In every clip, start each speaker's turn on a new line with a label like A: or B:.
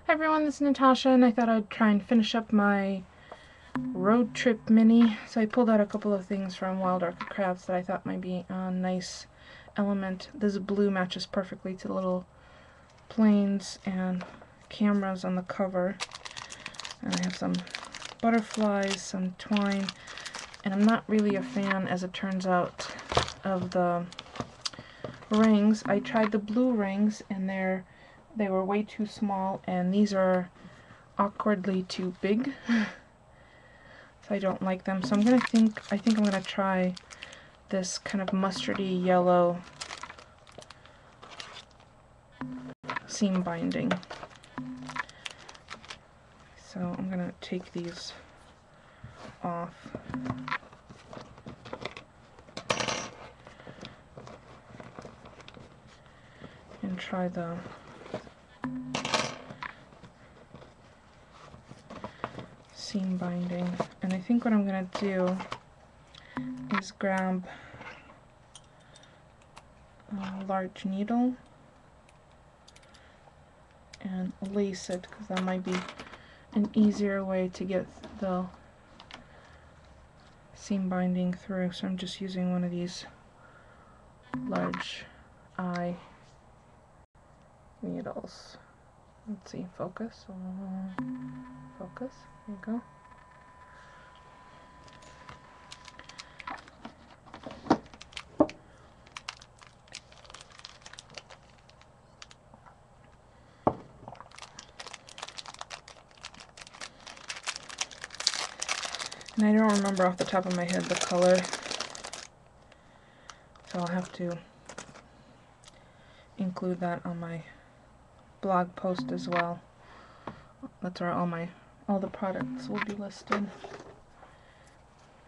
A: Hi everyone, this is Natasha, and I thought I'd try and finish up my road trip mini. So I pulled out a couple of things from Wild Orchid Crafts that I thought might be a nice element. This blue matches perfectly to the little planes and cameras on the cover. And I have some butterflies, some twine, and I'm not really a fan, as it turns out, of the rings. I tried the blue rings and they were way too small, and these are awkwardly too big. So I don't like them. So I think I'm gonna try this kind of mustardy yellow seam binding. So I'm gonna take these off. And try the seam binding. And I think what I'm gonna do is grab a large needle and lace it, because that might be an easier way to get the seam binding through. So I'm just using one of these large eye needles. Let's see, focus. Focus. There you go. And I don't remember off the top of my head the color, so I'll have to include that on my blog post as well. That's where all the products will be listed.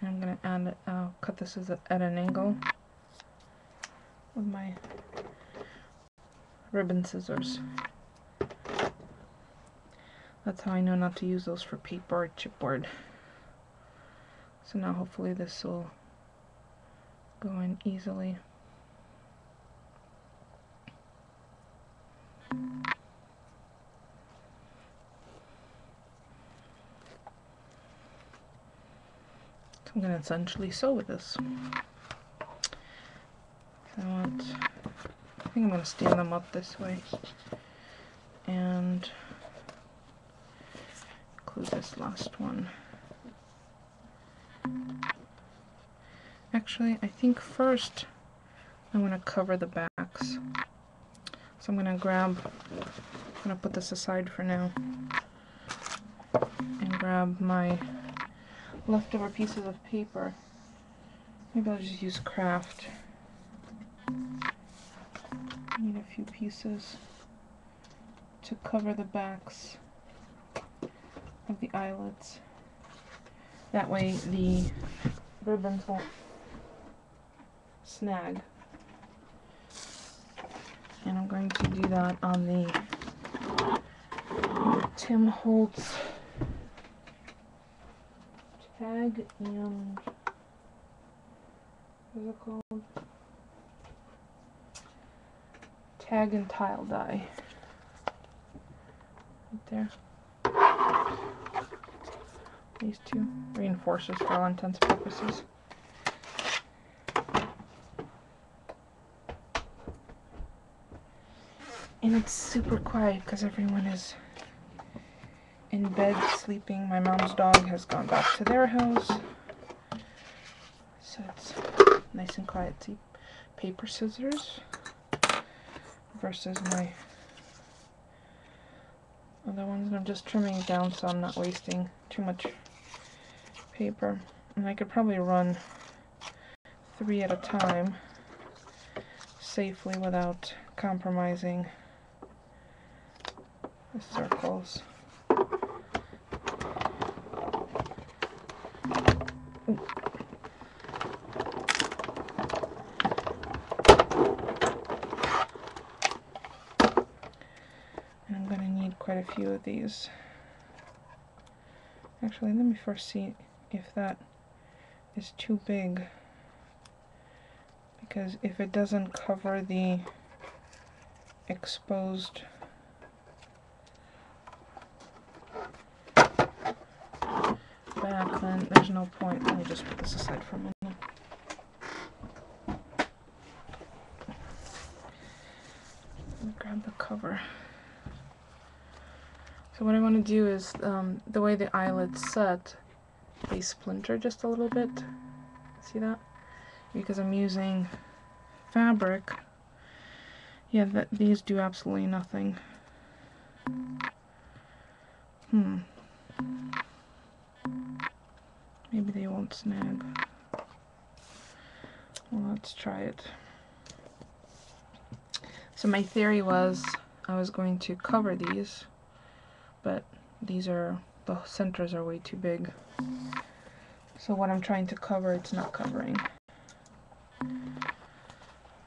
A: And I'm gonna add it. I'll cut this at an angle with my ribbon scissors. That's how I know not to use those for paper or chipboard. So now hopefully this will go in easily. So I'm going to essentially sew with this. I think I'm going to stand them up this way and include this last one. Actually, I think first I'm going to cover the backs. So I'm going to put this aside for now and grab my leftover pieces of paper. Maybe I'll just use craft. I need a few pieces to cover the backs of the eyelets. That way the ribbons won't snag. And I'm going to do that on the Tim Holtz tag and what is it called? Tag and tile die. Right there. These two reinforcers for all intents and purposes. And it's super quiet because everyone is in bed sleeping. My mom's dog has gone back to their house. So it's nice and quiet. See, paper scissors versus my other ones. And I'm just trimming it down so I'm not wasting too much paper. And I could probably run 3 at a time safely without compromising the circles. Ooh. And I'm going to need quite a few of these. Actually, let me first see if that is too big, because if it doesn't cover the exposed then there's no point. Let me just put this aside for a minute. Grab the cover. So what I want to do is, the way the eyelets set, they splinter just a little bit. See that? Because I'm using fabric. Yeah, these do absolutely nothing. Maybe they won't snag. Well, let's try it. So my theory was I was going to cover these, but the centers are way too big. So what I'm trying to cover, it's not covering.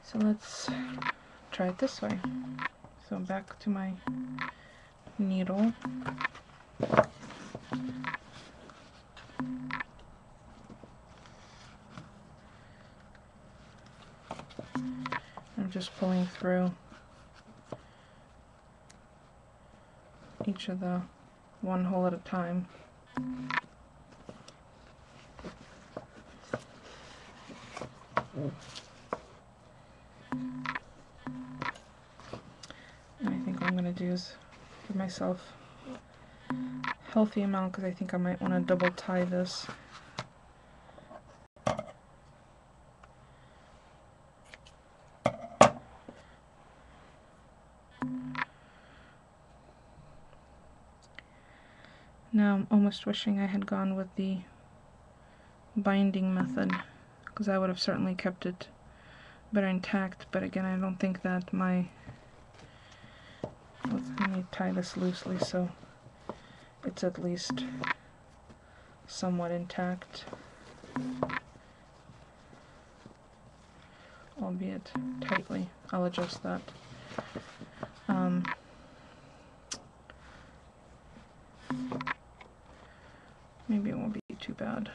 A: So let's try it this way. So back to my needle. I'm just pulling through each of the one hole at a time. And I think what I'm going to do is give myself a healthy amount, because I think I might want to double tie this. Now I'm almost wishing I had gone with the binding method, because I would have certainly kept it better intact, but again, I don't think that let me tie this loosely so it's at least somewhat intact, albeit tightly. I'll adjust that. Maybe it won't be too bad.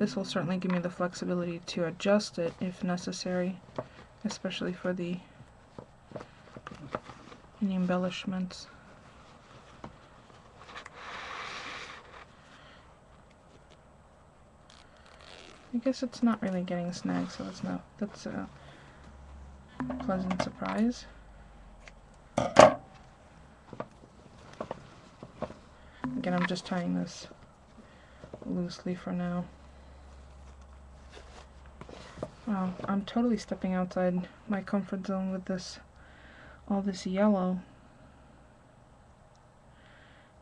A: This will certainly give me the flexibility to adjust it if necessary, especially for any embellishments. I guess it's not really getting snagged, so that's a pleasant surprise. Again, I'm just tying this loosely for now. Wow, I'm totally stepping outside my comfort zone with all this yellow.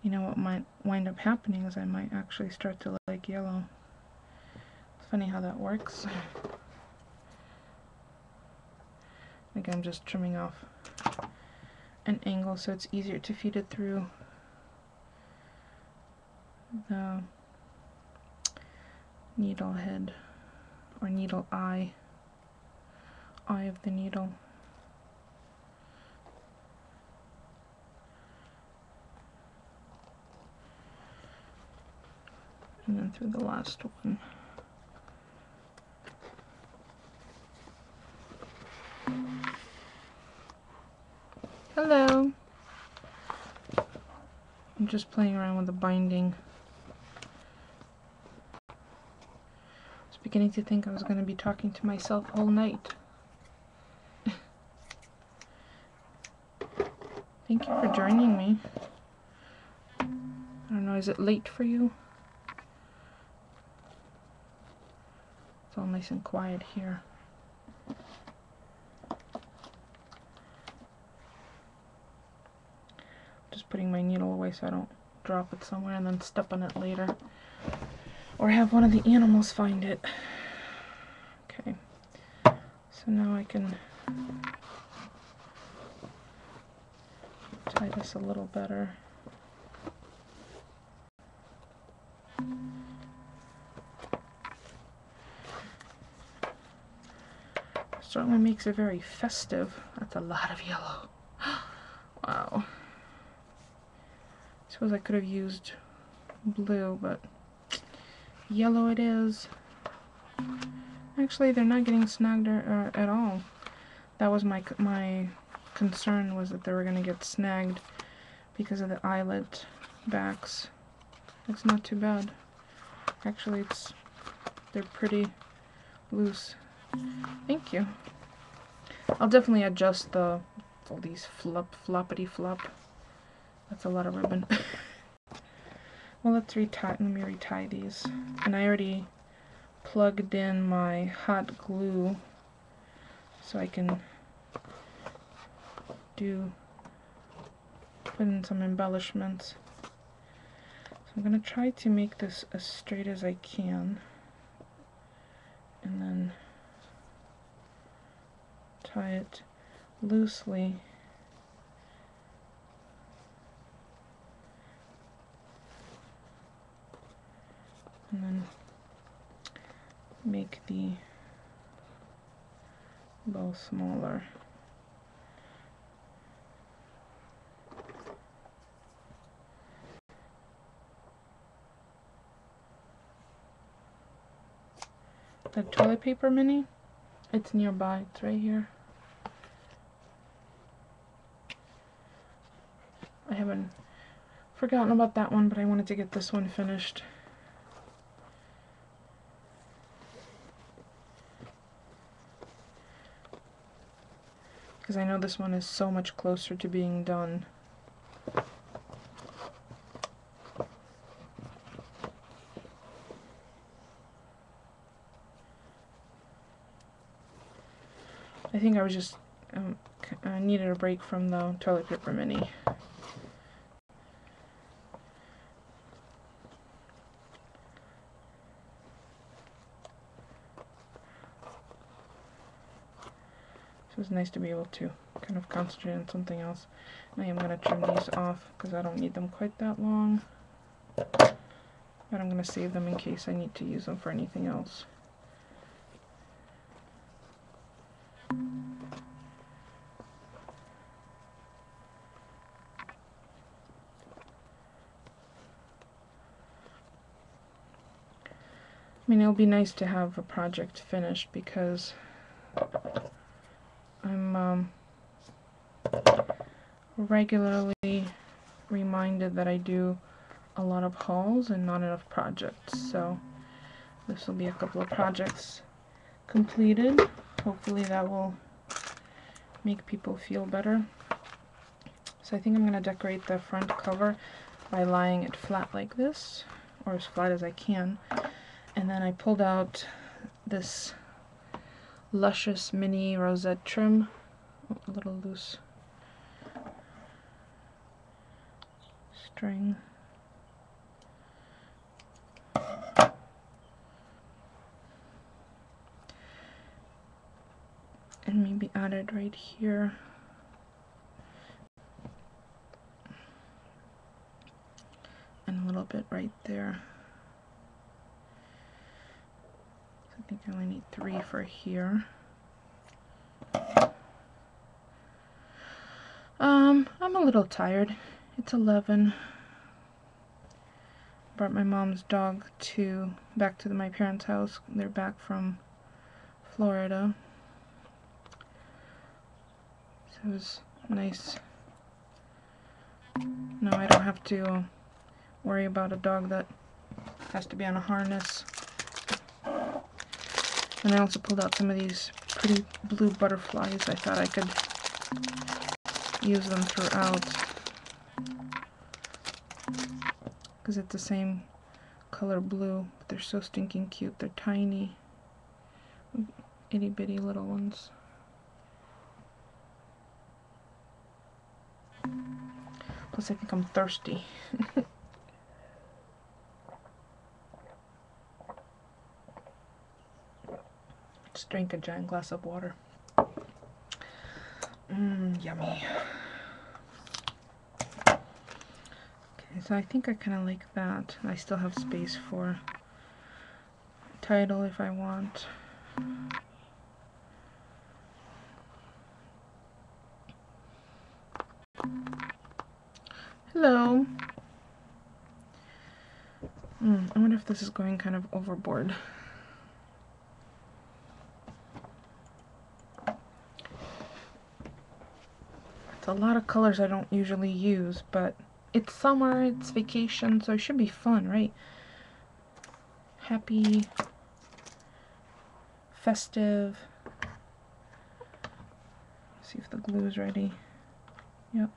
A: You know what might wind up happening is I might actually start to like yellow. It's funny how that works. Again, I'm just trimming off an angle so it's easier to feed it through the needle head or needle eye of the needle. And then through the last one. Hello! I'm just playing around with the binding. I was beginning to think I was going to be talking to myself all night. Thank you for joining me. I don't know, is it late for you? It's all nice and quiet here. Just putting my needle away so I don't drop it somewhere and then step on it later. Or have one of the animals find it. Okay. So now I can tie this a little better. Certainly makes it very festive. That's a lot of yellow. Wow. I suppose I could have used blue, but yellow it is. Actually, they're not getting snagged at all. That was my concern, was that they were going to get snagged because of the eyelet backs. It's not too bad. Actually, they're pretty loose. Thank you. I'll definitely adjust all these floppity flop. That's a lot of ribbon. Well, let me retie these. And I already plugged in my hot glue so I can put in some embellishments. So I'm going to try to make this as straight as I can, and then tie it loosely. And then make the bow smaller. The toilet paper mini, it's nearby, it's right here. I haven't forgotten about that one, but I wanted to get this one finished. Because I know this one is so much closer to being done. I think I was just needed a break from the toilet paper mini. So it's nice to be able to kind of concentrate on something else. And I am going to trim these off because I don't need them quite that long. But I'm going to save them in case I need to use them for anything else. I mean, it'll be nice to have a project finished because I'm regularly reminded that I do a lot of hauls and not enough projects. So this will be a couple of projects completed. Hopefully that will make people feel better. So I think I'm going to decorate the front cover by lying it flat like this, or as flat as I can. And then I pulled out this Luscious mini rosette trim, a little loose string. And maybe add it right here. And a little bit right there. I think I only need 3 for here. I'm a little tired. It's 11. Brought my mom's dog back to my parents' house. They're back from Florida. So it was nice. Now I don't have to worry about a dog that has to be on a harness. And I also pulled out some of these pretty blue butterflies. I thought I could use them throughout because it's the same color blue, but they're so stinking cute. They're tiny, itty bitty little ones. Plus I think I'm thirsty. Just drank a giant glass of water. Yummy. Okay, so I think I kind of like that. I still have space for a title if I want. Hello. I wonder if this is going kind of overboard. It's a lot of colors I don't usually use, but it's summer, it's vacation, so it should be fun, right? happy, festive. See if the glue is ready. Yep.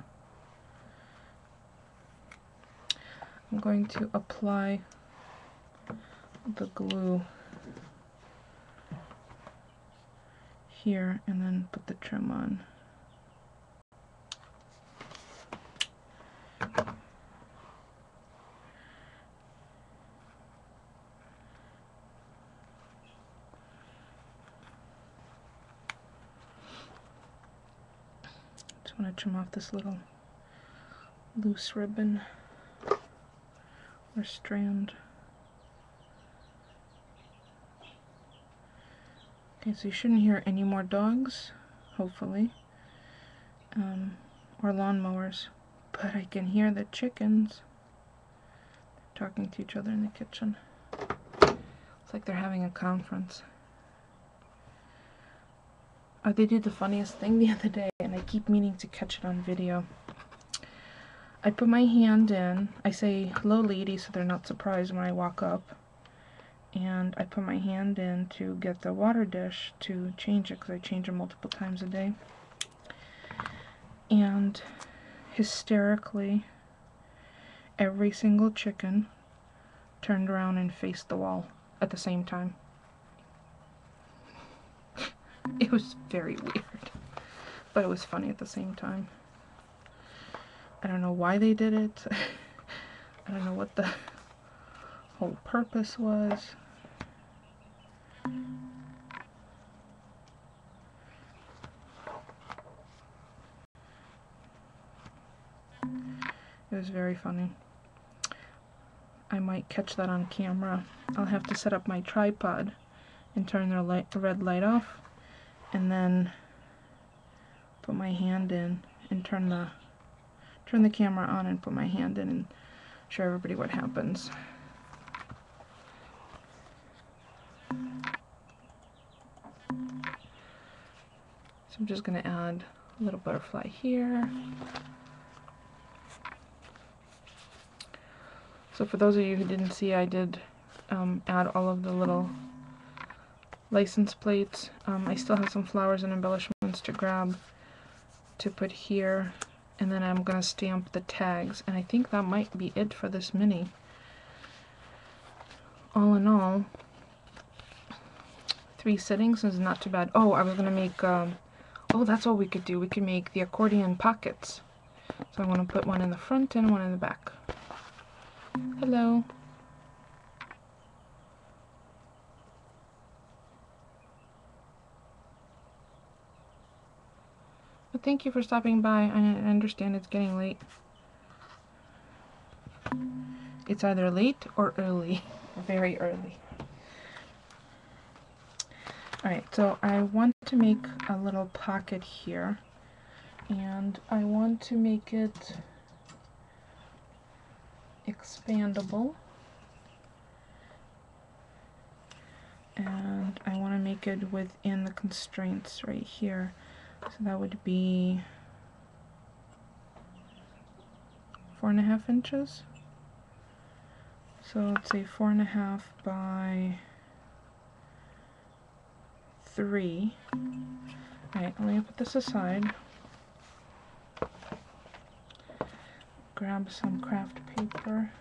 A: I'm going to apply the glue here and then put the trim on. Just want to trim off this little loose ribbon or strand. Okay, so you shouldn't hear any more dogs, hopefully, or lawnmowers, but I can hear the chickens talking to each other in the kitchen. It's like they're having a conference. They did the funniest thing the other day, and I keep meaning to catch it on video. I put my hand in, I say, "Hello, lady," so they're not surprised when I walk up. And I put my hand in to get the water dish to change it, because I change it multiple times a day. And hysterically, every single chicken turned around and faced the wall at the same time. It was very weird, but it was funny at the same time. I don't know why they did it. I don't know what the whole purpose was. It was very funny. I might catch that on camera. I'll have to set up my tripod and turn the red light off, and then put my hand in and turn the camera on and put my hand in and show everybody what happens. So I'm just going to add a little butterfly here. So for those of you who didn't see, I did add all of the little license plates. I still have some flowers and embellishments to grab to put here, and then I'm going to stamp the tags, and I think that might be it for this mini. All in all, 3 sittings is not too bad. Oh, I was going to make, oh, that's what we could do. We could make the accordion pockets. So I'm going to put one in the front and one in the back. Hello. But thank you for stopping by. I understand it's getting late. It's either late or early. Very early. Alright, so I want to make a little pocket here. And I want to make it expandable, and I want to make it within the constraints right here, so that would be 4.5 inches. So let's say 4.5 by 3. Alright, let me put this aside. Grab some craft paper.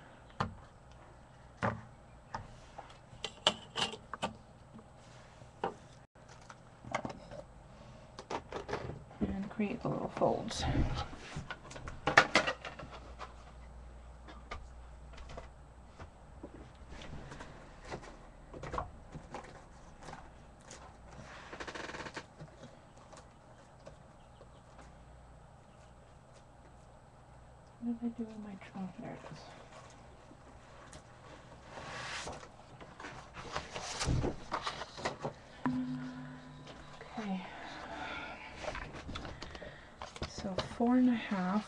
A: And create the little folds. What did I do with my trunk? There it is. Okay. So 4.5.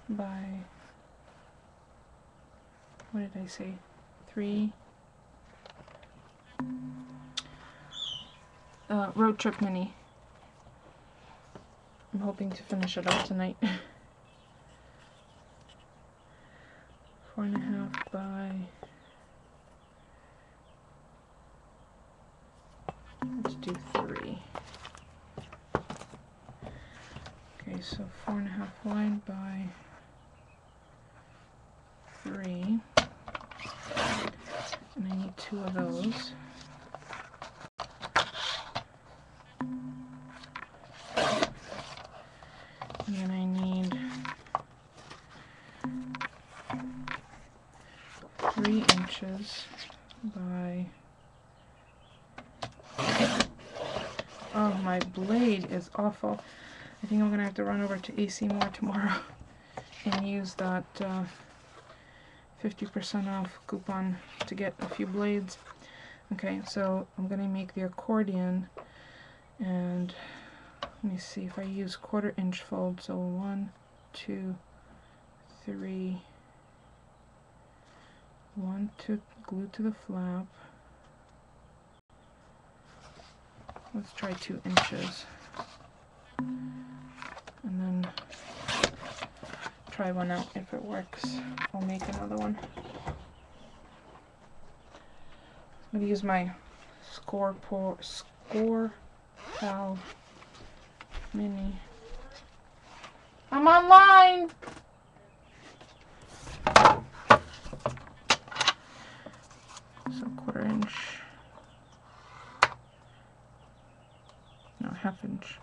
A: By, what did I say? 3. Road Trip Mini. I'm hoping to finish it up tonight. 4.5 by, let's do 3. Okay, so 4.5 wide by 3, and I need 2 of those. And then I need 3 inches by, oh, my blade is awful. I think I'm going to have to run over to AC Moore tomorrow and use that 50% off coupon to get a few blades. Okay, so I'm going to make the accordion, and let me see if I use 1/4 inch fold. So 1, 2, 3, 1 to glue to the flap. Let's try 2 inches. And then try one out. If it works, I'll make another one. I'm going to use my Score Pal Mini. I'm online! So 1/4 inch. No, 1/2 inch.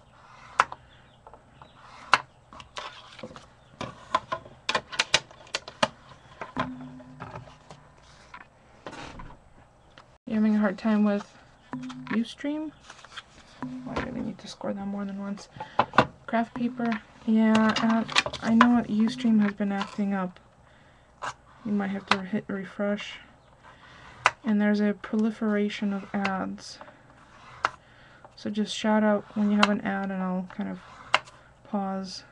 A: You're having a hard time with Ustream? Well, I really need to score them more than once. Craft paper. Yeah, I know what Ustream has been acting up. You might have to hit refresh. And there's a proliferation of ads. So just shout out when you have an ad and I'll kind of pause.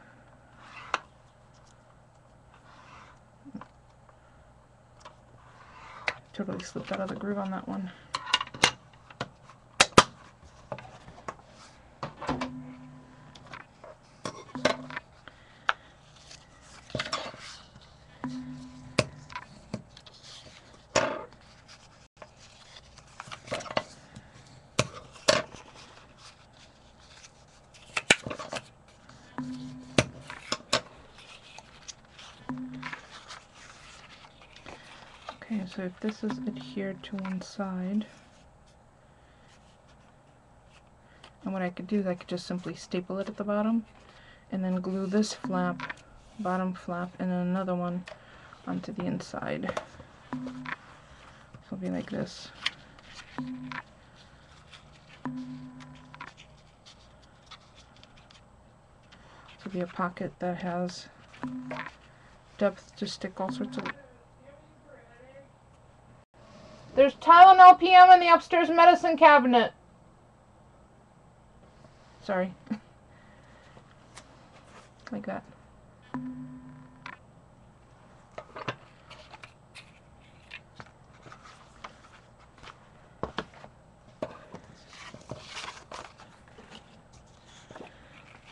A: Totally slipped out of the groove on that one. Okay, so if this is adhered to one side, and what I could do is I could just simply staple it at the bottom and then glue this flap, bottom flap, and then another one onto the inside. So it'll be like this. So it'll be a pocket that has depth to stick all sorts of... There's Tylenol PM in the upstairs medicine cabinet. Sorry. Like that.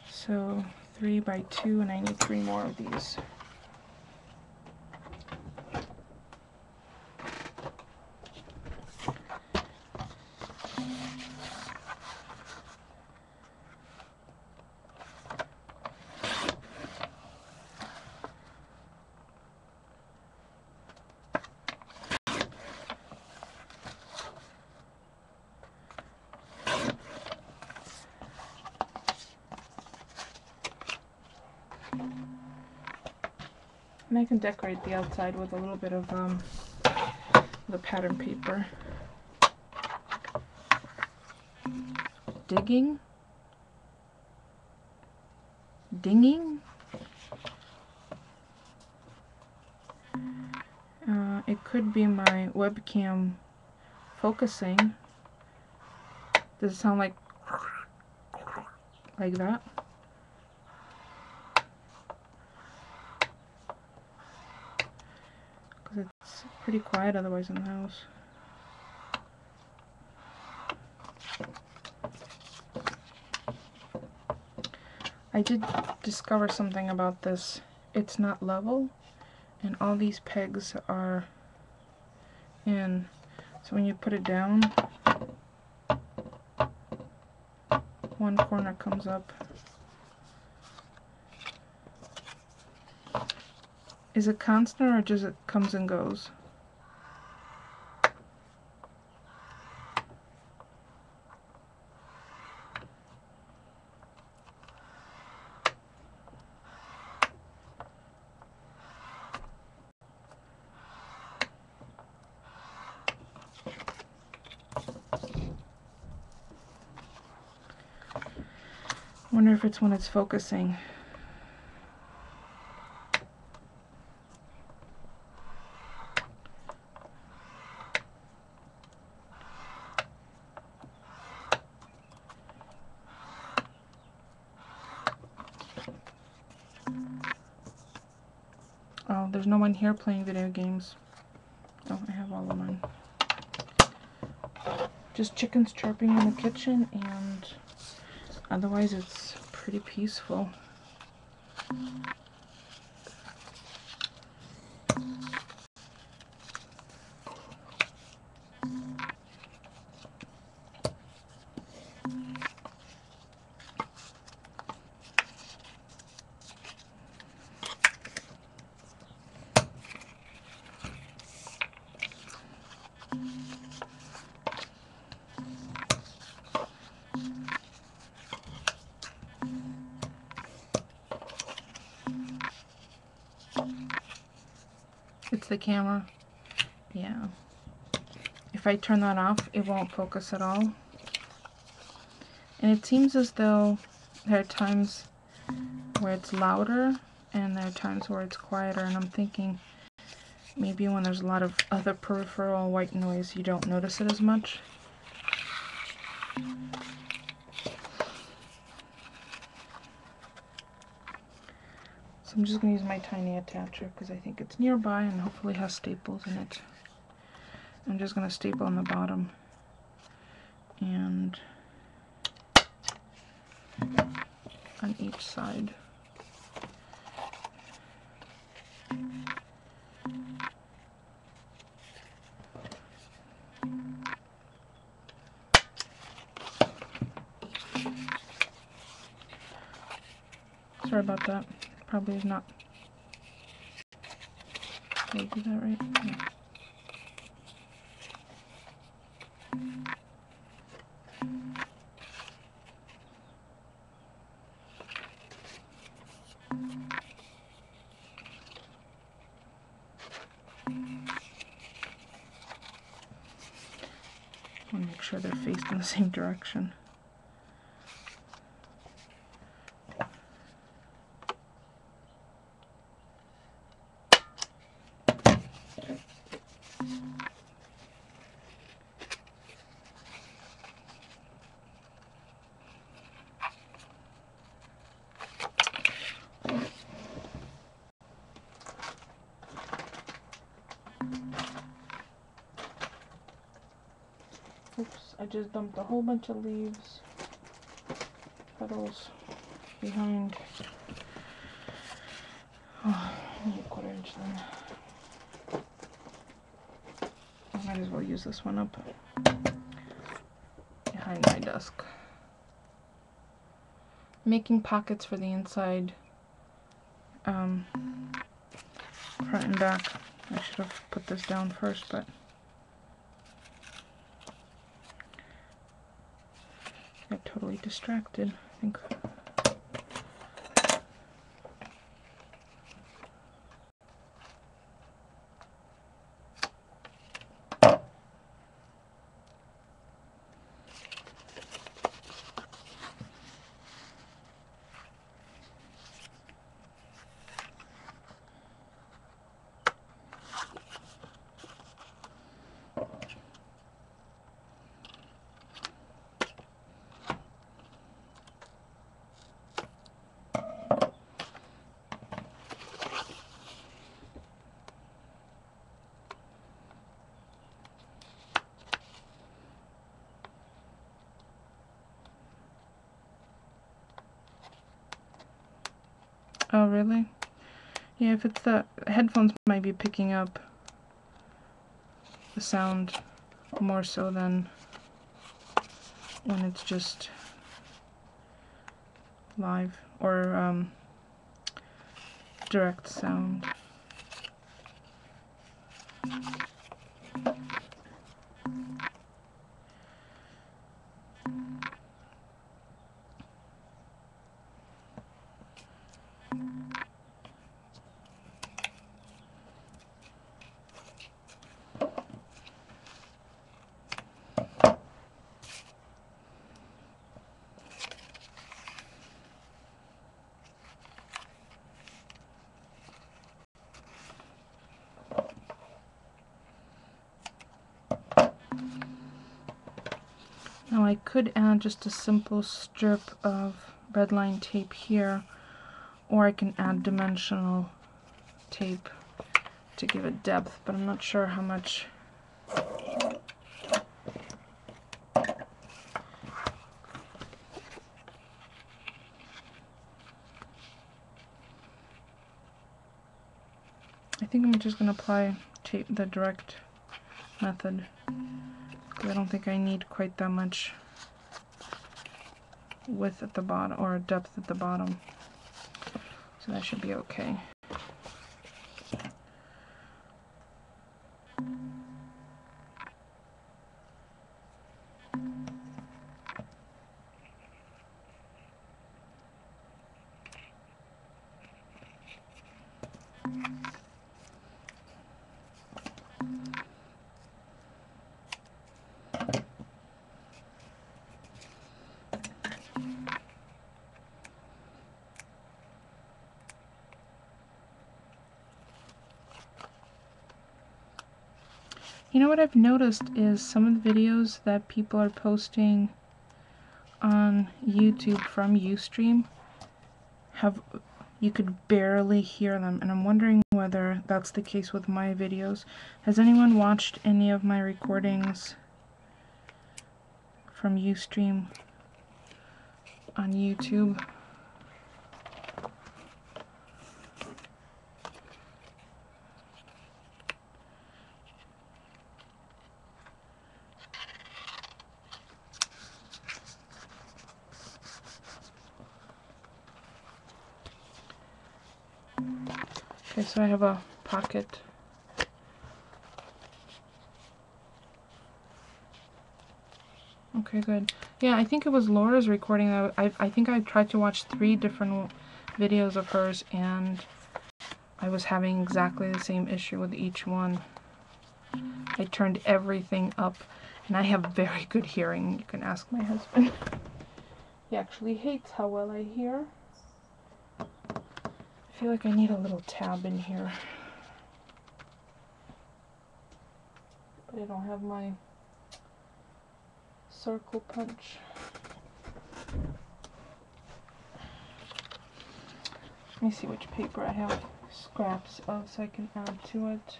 A: So 3 by 2, and I need 3 more of these. And I can decorate the outside with a little bit of the pattern paper. Digging? Dinging? It could be my webcam focusing. Does it sound like that? Because it's pretty quiet otherwise in the house. I did discover something about this. It's not level, and all these pegs are in. So when you put it down, one corner comes up. Is it constant or just it comes and goes? Wonder if it's when it's focusing. Oh, there's no one here playing video games. Oh, I have all of mine. Just chickens chirping in the kitchen, and otherwise it's pretty peaceful. It's the camera. Yeah. If I turn that off, it won't focus at all. And it seems as though there are times where it's louder and there are times where it's quieter, and I'm thinking maybe when there's a lot of other peripheral white noise you don't notice it as much. So I'm just going to use my tiny attacher because I think it's nearby and hopefully has staples in it. I'm just going to staple on the bottom and on each side. Sorry about that. Probably is not. Did I do that right? Yeah. I want to make sure they're faced in the same direction. Oops, I just dumped a whole bunch of leaves, petals behind. Oh, I need a 1/4 inch then. I might as well use this one up behind my desk. Making pockets for the inside, front and back. I should have put this down first, but got totally distracted, I think. really? Yeah, if it's the headphones might be picking up the sound more so than when it's just live or direct sound. Now I could add just a simple strip of redline tape here, or I can add dimensional tape to give it depth, but I'm not sure how much. I think I'm just going to apply tape, the direct method, because I don't think I need quite that much width at the bottom or depth at the bottom, so that should be okay. You know what I've noticed is some of the videos that people are posting on YouTube from Ustream you could barely hear them, and I'm wondering whether that's the case with my videos. Has anyone watched any of my recordings from Ustream on YouTube? Okay, so I have a pocket. Okay, good. Yeah, I think it was Laura's recording that I think I tried to watch 3 different videos of hers, and I was having exactly the same issue with each one. I turned everything up, and I have very good hearing. You can ask my husband. He actually hates how well I hear. I feel like I need a little tab in here, but I don't have my circle punch. Let me see which paper I have scraps of so I can add to it.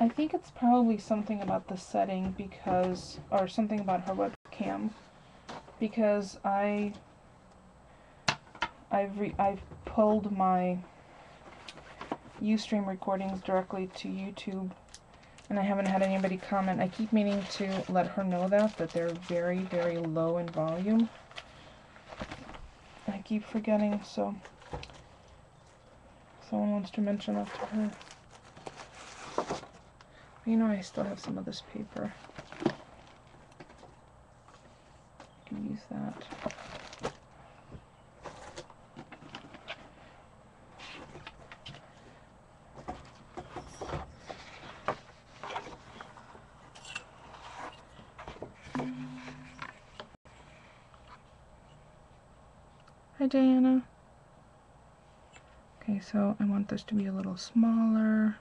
A: I think it's probably something about the setting or something about her webcam, because I've pulled my Ustream recordings directly to YouTube, and I haven't had anybody comment. I keep meaning to let her know that they're very, very low in volume. I keep forgetting, so someone wants to mention that to her. You know, I still have some of this paper. I can use that. Hi, Diana. Okay, so I want this to be a little smaller.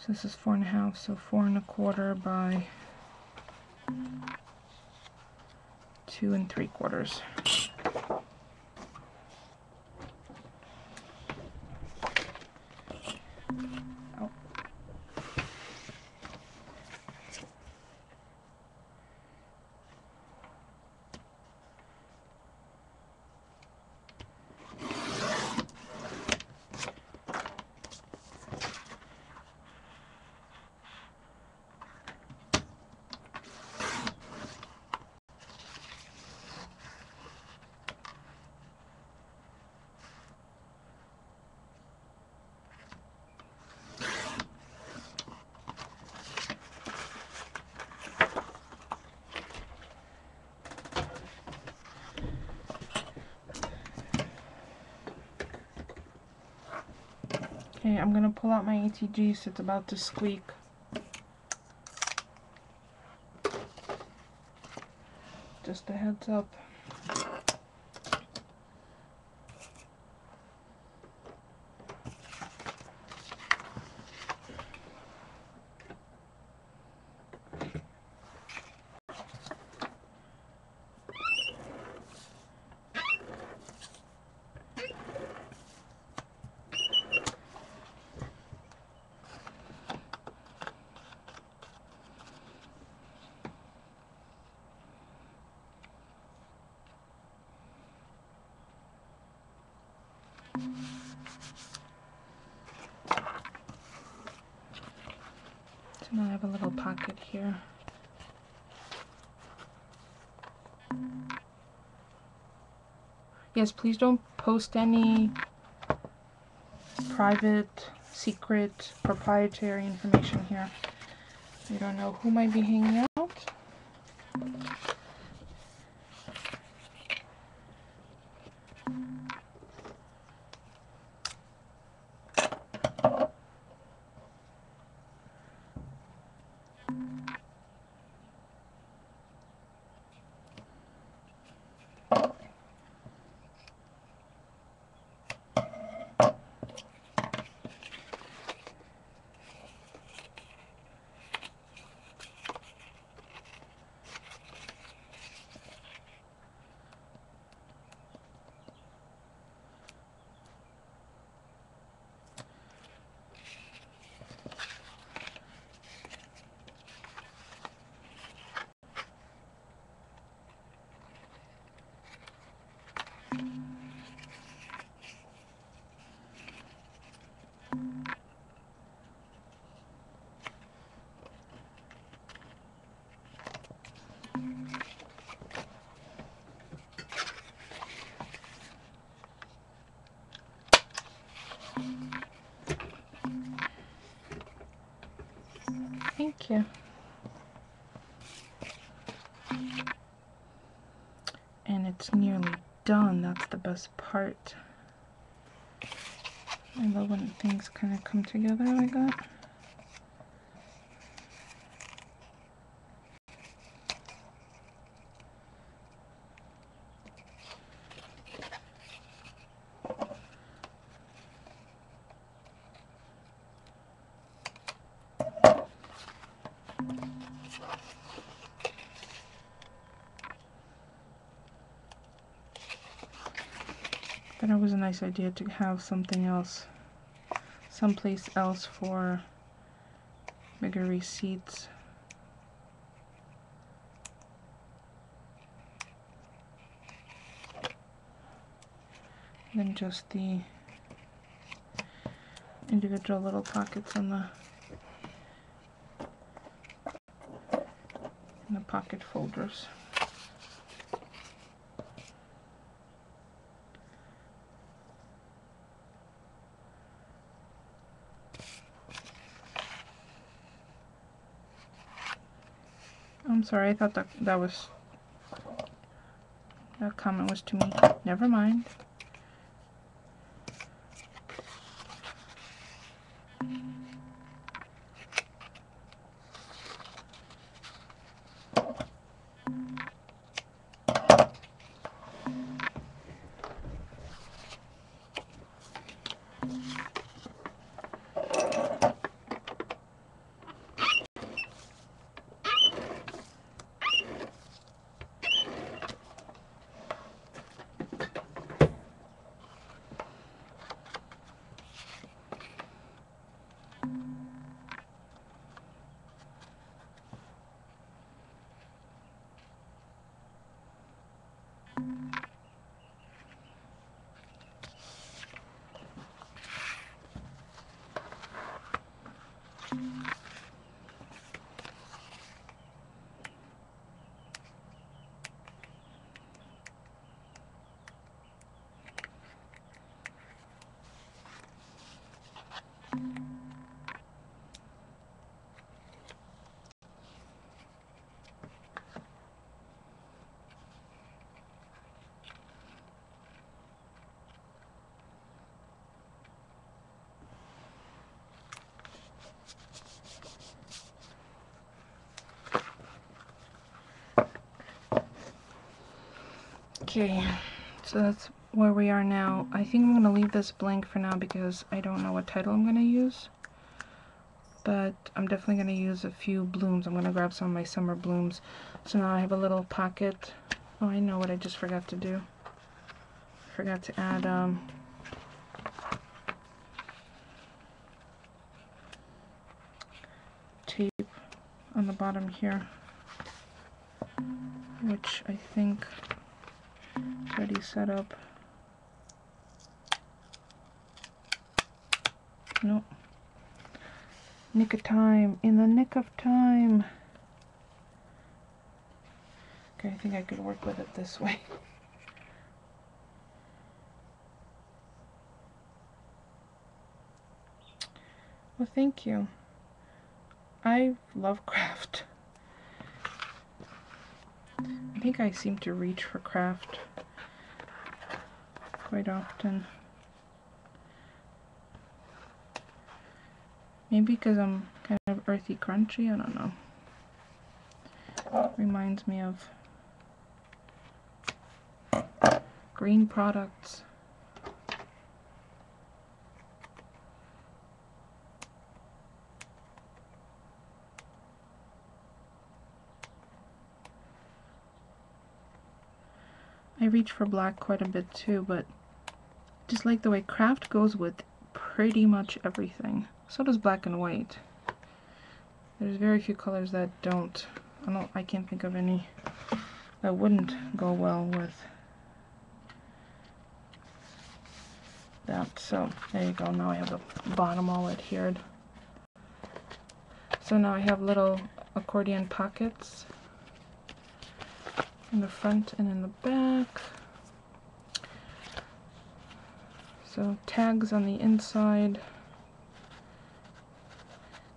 A: So this is 4.5, so 4 1/4 by 2 3/4. Oh. Okay, I'm gonna pull out my ATG so it's about to squeak. Just a heads up. So now I have a little pocket here. Yes, please don't post any private, secret, proprietary information here. You don't know who might be hanging out. Thank you. And it's nearly done. That's the best part. I love when things kind of come together like that. Thought it was a nice idea to have something else, someplace else for bigger receipts. Than just the individual little pockets in the pocket folders. I'm sorry, I thought that comment was to me. Never mind. Okay, so that's where we are now. I think I'm going to leave this blank for now because I don't know what title I'm going to use. But I'm definitely going to use a few blooms. I'm going to grab some of my summer blooms. So now I have a little pocket. Oh, I know what I just forgot to do. I forgot to add tape on the bottom here, which I think is already set up. Nope. Nick of time. In the nick of time. Okay, I think I could work with it this way. Well, thank you. I love craft. I think I seem to reach for craft quite often. Maybe because I'm kind of earthy crunchy, I don't know. Reminds me of green products. I reach for black quite a bit too, but just like the way craft goes with pretty much everything. So does black and white. There's very few colors that don't. I can't think of any that wouldn't go well with that. So there you go. Now I have the bottom all adhered. So now I have little accordion pockets in the front and in the back. So tags on the inside.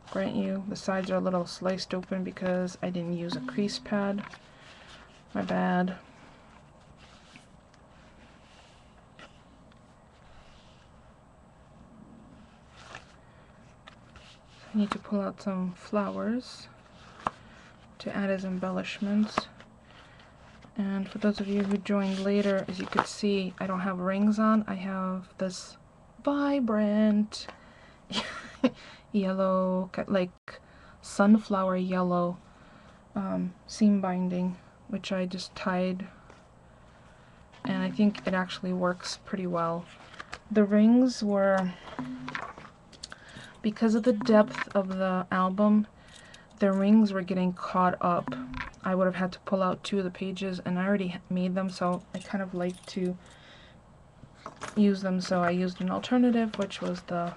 A: Grant you, the sides are a little sliced open because I didn't use a crease pad. My bad. I need to pull out some flowers to add as embellishments. And for those of you who joined later, as you could see, I don't have rings on. I have this vibrant yellow, like sunflower yellow seam binding, which I just tied, and I think it actually works pretty well. The rings were, because of the depth of the album, the rings were getting caught up. I would have had to pull out 2 of the pages, and I already made them, so I kind of like to use them, so I used an alternative, which was the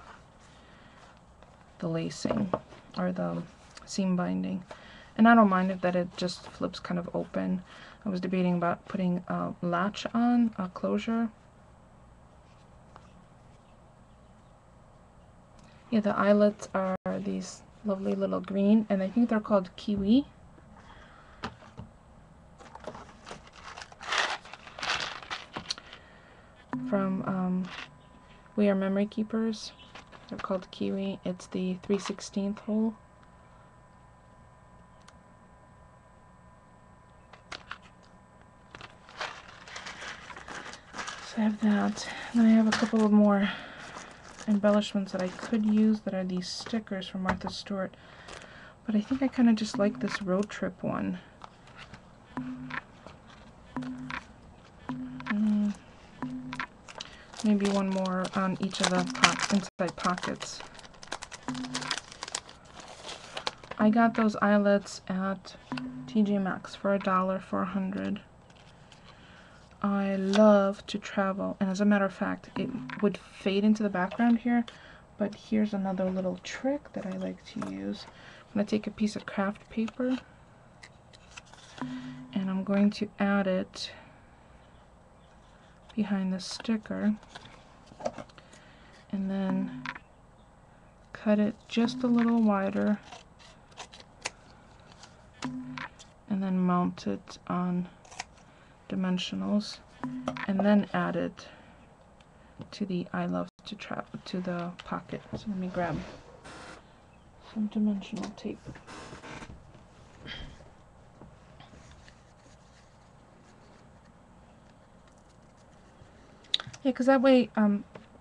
A: lacing, or the seam binding. And I don't mind it that it just flips kind of open. I was debating about putting a latch on, a closure. Yeah, the eyelets are these lovely little green, and I think they're called Kiwi. From We Are Memory Keepers. They're called Kiwi. It's the 3/16 hole. So I have that. Then I have a couple of more embellishments that I could use that are these stickers from Martha Stewart. But I think I kind of just like this road trip one. Maybe one more on each of the inside pockets. I got those eyelets at TJ Maxx for $1 for 100. I love to travel, and as a matter of fact, it would fade into the background here, but here's another little trick that I like to use. I'm going to take a piece of craft paper, and I'm going to add it behind the sticker, and then cut it just a little wider, and then mount it on dimensionals, and then add it to the I love to travel to the pocket. So let me grab some dimensional tape. Yeah, because that way,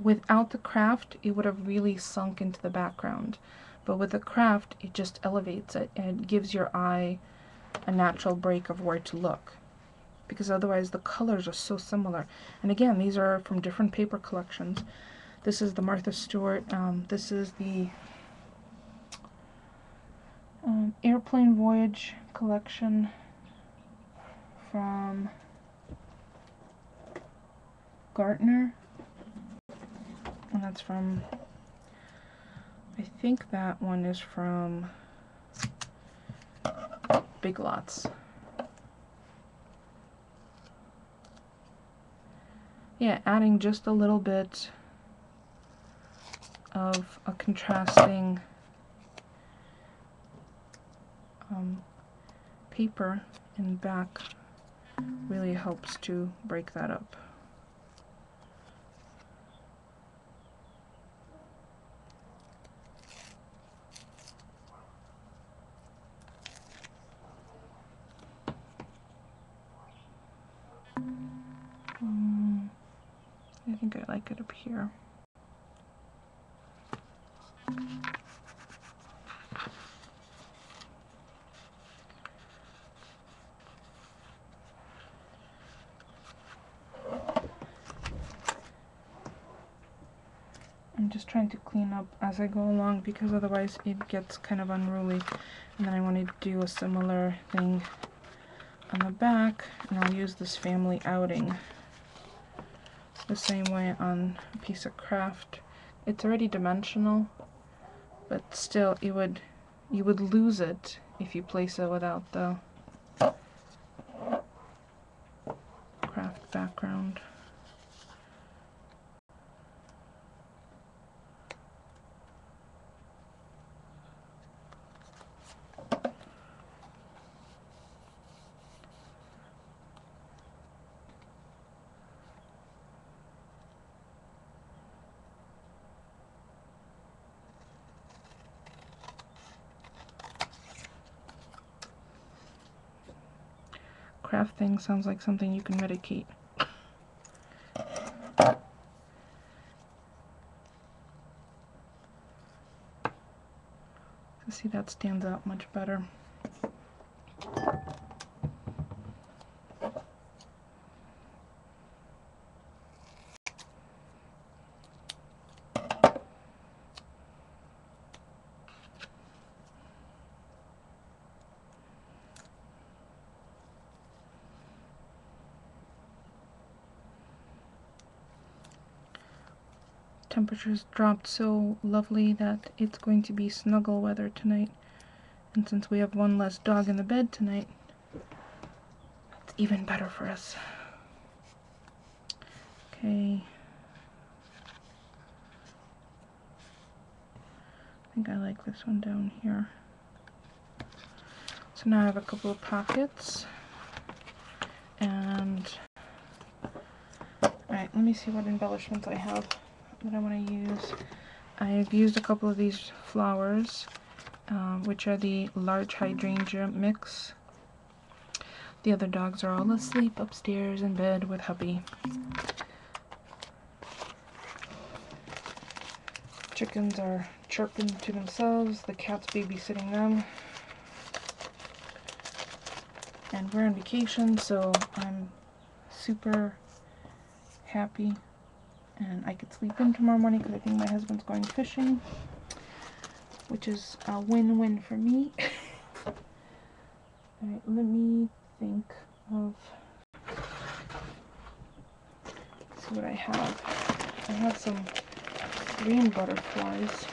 A: without the craft, it would have really sunk into the background. But with the craft, it just elevates it and gives your eye a natural break of where to look. Because otherwise the colors are so similar. And again, these are from different paper collections. This is the Martha Stewart. This is the Airplane Voyage collection from Gartner. And that's from, I think that one is from Big Lots. Yeah, adding just a little bit of a contrasting paper in back really helps to break that up. I think I like it up here. I'm just trying to clean up as I go along because otherwise it gets kind of unruly. And then I want to do a similar thing on the back, and I'll use this Family Outing the same way on a piece of craft. It's already dimensional, but still you would lose it if you place it without the craft background. Craft thing sounds like something you can medicate. See, that stands out much better. Temperatures dropped so lovely that it's going to be snuggle weather tonight. And since we have one less dog in the bed tonight, it's even better for us. Okay. I think I like this one down here. So now I have a couple of pockets. And alright, let me see what embellishments I have that I want to use. I've used a couple of these flowers, which are the large hydrangea mix. The other dogs are all asleep upstairs in bed with hubby. Chickens are chirping to themselves, the cat's babysitting them. And we're on vacation, so I'm super happy. And I could sleep in tomorrow morning because I think my husband's going fishing, which is a win-win for me. Alright, let me think of, let's see what I have. I have some green butterflies.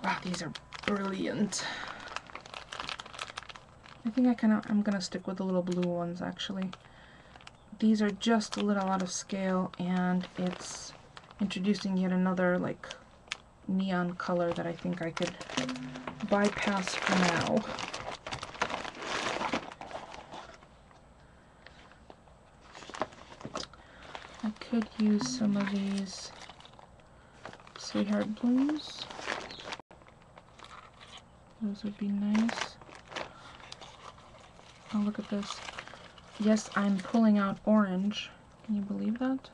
A: Wow, these are brilliant. I think I'm gonna stick with the little blue ones actually. These are just a little out of scale, and it's introducing yet another like neon color that I think I could bypass for now. I could use some of these Sweetheart Blues. Those would be nice. Oh, look at this. Yes, I'm pulling out orange. Can you believe that?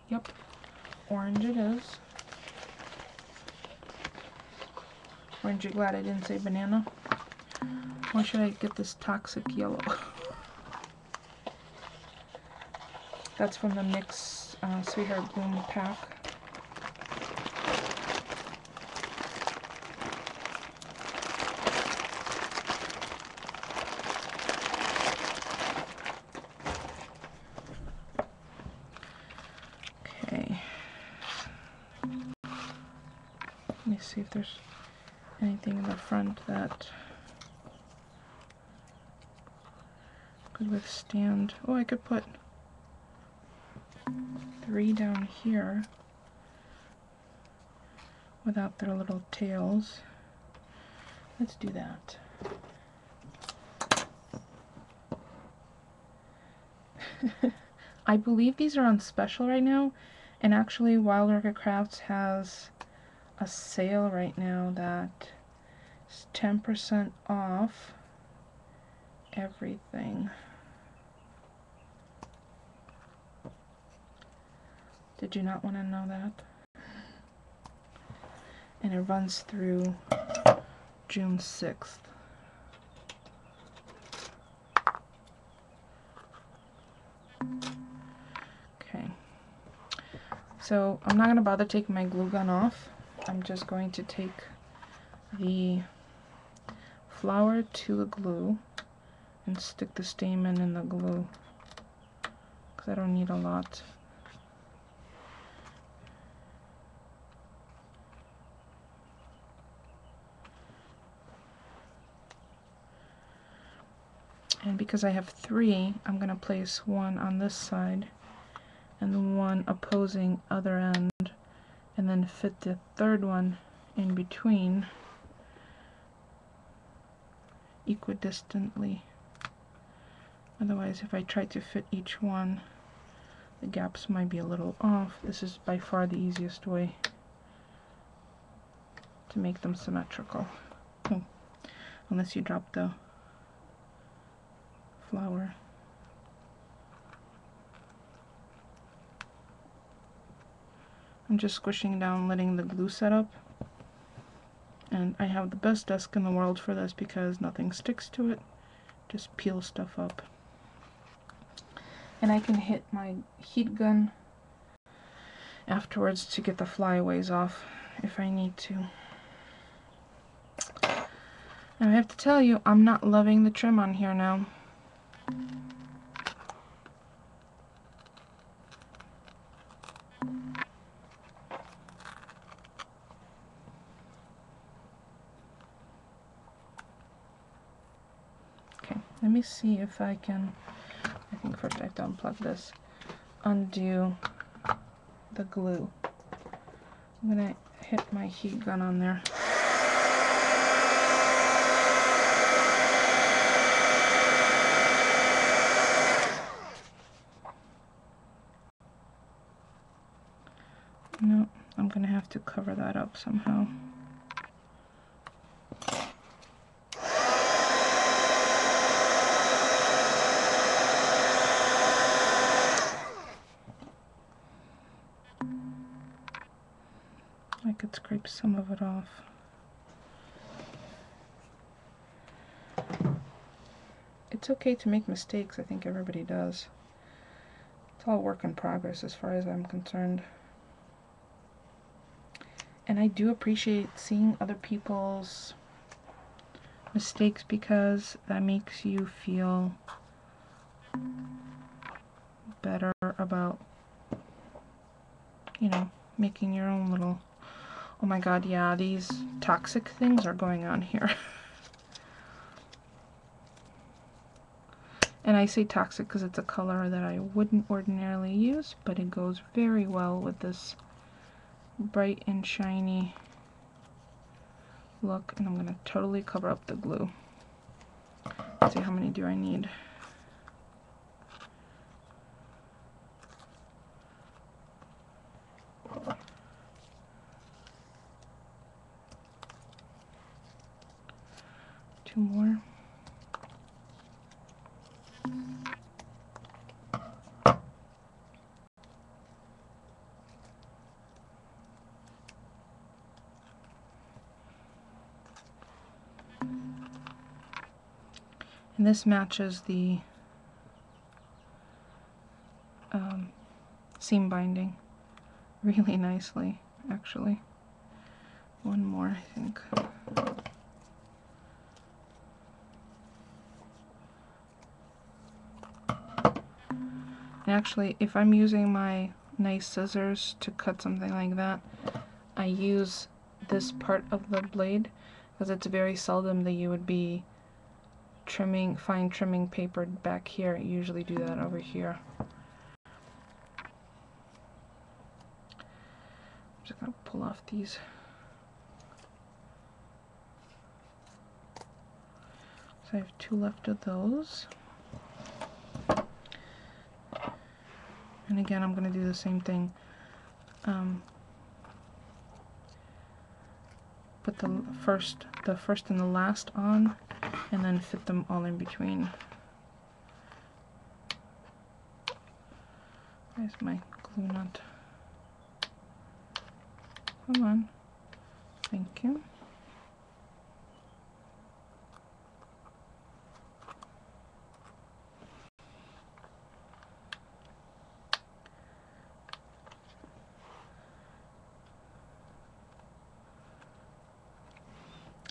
A: Yep, orange it is. Aren't you glad I didn't say banana? Or should I get this toxic yellow? That's from the Mix Sweetheart Bloom pack. Okay. Let me see if there's anything in the front that could withstand. Oh, I could put 3 down here without their little tails. Let's do that. I believe these are on special right now, and actually Wild Orchid Crafts has a sale right now that is 10% off everything. Did you not want to know that? And it runs through June 6th. Okay. So I'm not going to bother taking my glue gun off. I'm just going to take the flower to the glue and stick the stamen in the glue because I don't need a lot. And because I have 3, I'm going to place one on this side and the one opposing other end, and then fit the third one in between equidistantly. Otherwise, if I try to fit each one, the gaps might be a little off. This is by far the easiest way to make them symmetrical. Oh, unless you drop the flower. I'm just squishing down, letting the glue set up. And I have the best desk in the world for this because nothing sticks to it. Just peel stuff up. And I can hit my heat gun afterwards to get the flyaways off if I need to. Now I have to tell you, I'm not loving the trim on here now. Okay, let me see if I can, I think first I have to unplug this, undo the glue. I'm gonna hit my heat gun on there. No, I'm gonna have to cover that up somehow. I could scrape some of it off. It's okay to make mistakes, I think everybody does. It's all work in progress as far as I'm concerned. And I do appreciate seeing other people's mistakes because that makes you feel better about, you know, making your own little, oh my god, yeah, these toxic things are going on here. And I say toxic because it's a color that I wouldn't ordinarily use, but it goes very well with this bright and shiny look. And I'm going to totally cover up the glue. Let's see, how many do I need? 2 more. And this matches the seam binding really nicely, actually. 1 more, I think. And actually, if I'm using my nice scissors to cut something like that, I use this part of the blade because it's very seldom that you would be trimming, fine trimming paper back here. I usually do that over here. I'm just gonna pull off these. So I have 2 left of those. And again, I'm gonna do the same thing. Put the first and the last on, and then fit them all in between. Where's my glue nut? Come on. Thank you.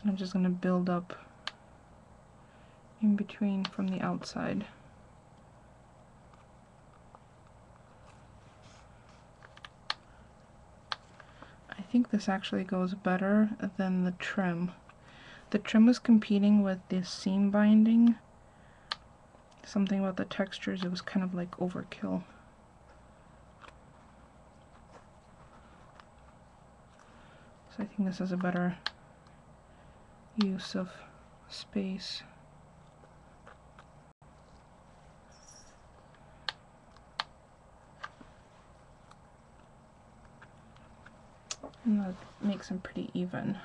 A: I'm just going to build up in between from the outside. I think this actually goes better than the trim. The trim was competing with this seam binding. Something about the textures, it was kind of like overkill. So I think this is a better use of space. And that makes them pretty even.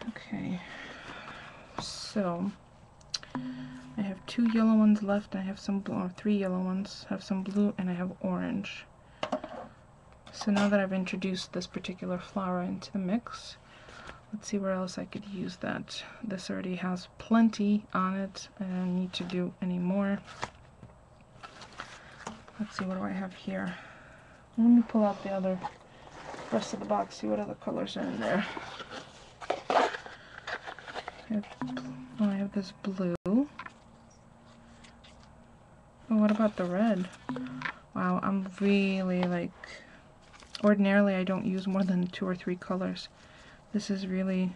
A: Okay, so I have 2 yellow ones left, and I have some blue, or 3 yellow ones, I have some blue, and I have orange. So now that I've introduced this particular flower into the mix, let's see where else I could use that. This already has plenty on it. I don't need to do any more. Let's see, what do I have here? Let me pull out the rest of the box, see what other colors are in there. I have this blue. Oh, what about the red? Wow, I'm really like... Ordinarily, I don't use more than 2 or 3 colors. This is really...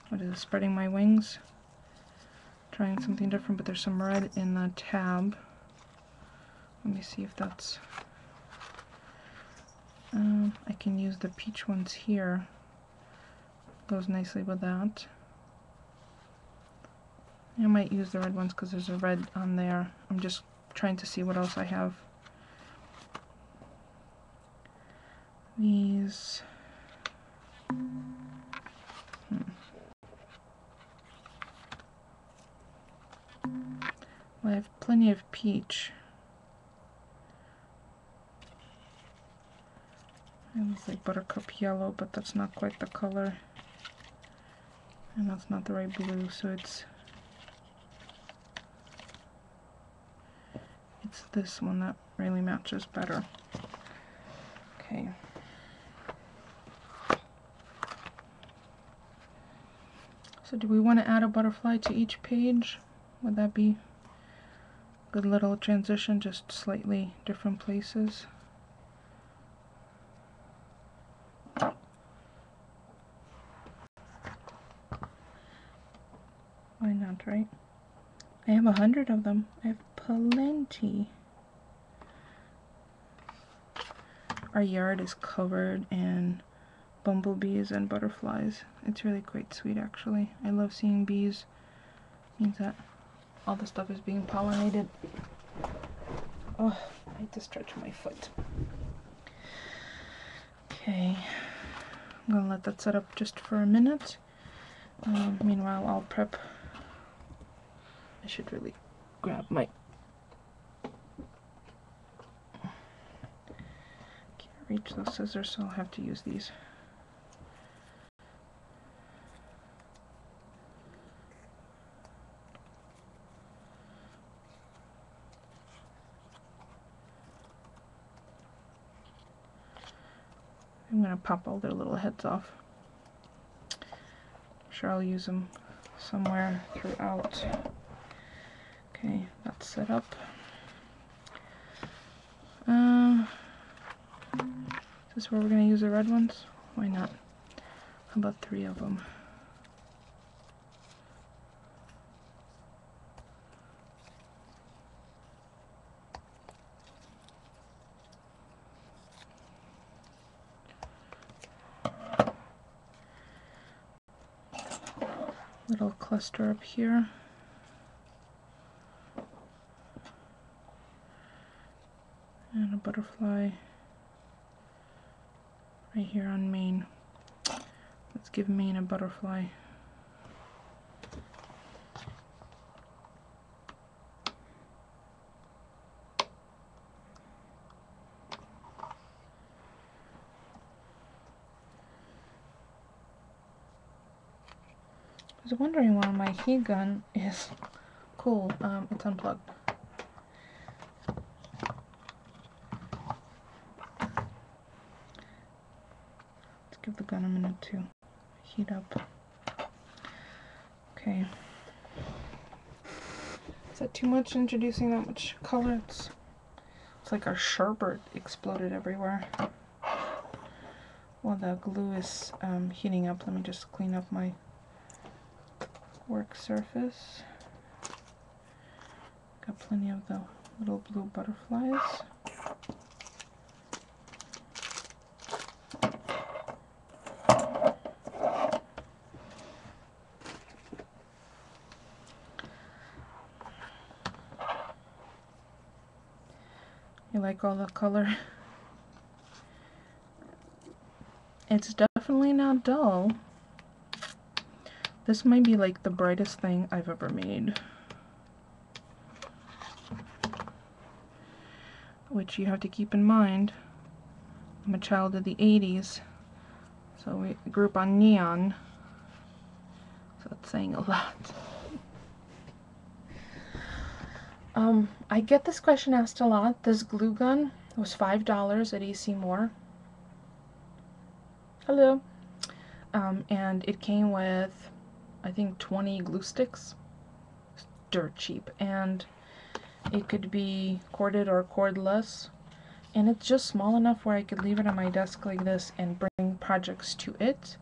A: What is it, spreading my wings? Trying something different, but there's some red in the tab. Let me see if that's... I can use the peach ones here. Goes nicely with that. I might use the red ones because there's a red on there. I'm just trying to see what else I have. These... Well, I have plenty of peach. And it's like buttercup yellow, but that's not quite the color. And that's not the right blue, so it's this one that really matches better. Okay. So do we want to add a butterfly to each page? Would that be a good little transition, just slightly different places? Why not, right? I have 100 of them. I have plenty. Our yard is covered in bumblebees and butterflies. It's really quite sweet, actually. I love seeing bees. It means that all the stuff is being pollinated. Oh, I need to stretch my foot. Okay, I'm gonna let that set up just for a minute. Meanwhile, I'll prep. I should really grab my... Can't reach those scissors, so I'll have to use these. I'm gonna pop all their little heads off. I'm sure I'll use them somewhere throughout. Okay, that's set up. Is this where we're gonna use the red ones? Why not? How about 3 of them? Little cluster up here. And a butterfly right here on Maine. Let's give Maine a butterfly. I was wondering why my heat gun is cool. It's unplugged. Let's give the gun a minute to heat up. Okay. Is that too much, introducing that much color? It's like our sherbet exploded everywhere. While the glue is heating up, let me just clean up my work surface. Got plenty of the little blue butterflies. You like all the color? It's definitely not dull. This might be like the brightest thing I've ever made. Which you have to keep in mind, I'm a child of the 80s, so we grew up on neon, so that's saying a lot. I get this question asked a lot. This glue gun was $5 at AC Moore. Hello. And it came with, I think, 20 glue sticks. It's dirt cheap. And it could be corded or cordless. And it's just small enough where I could leave it on my desk like this and bring projects to it,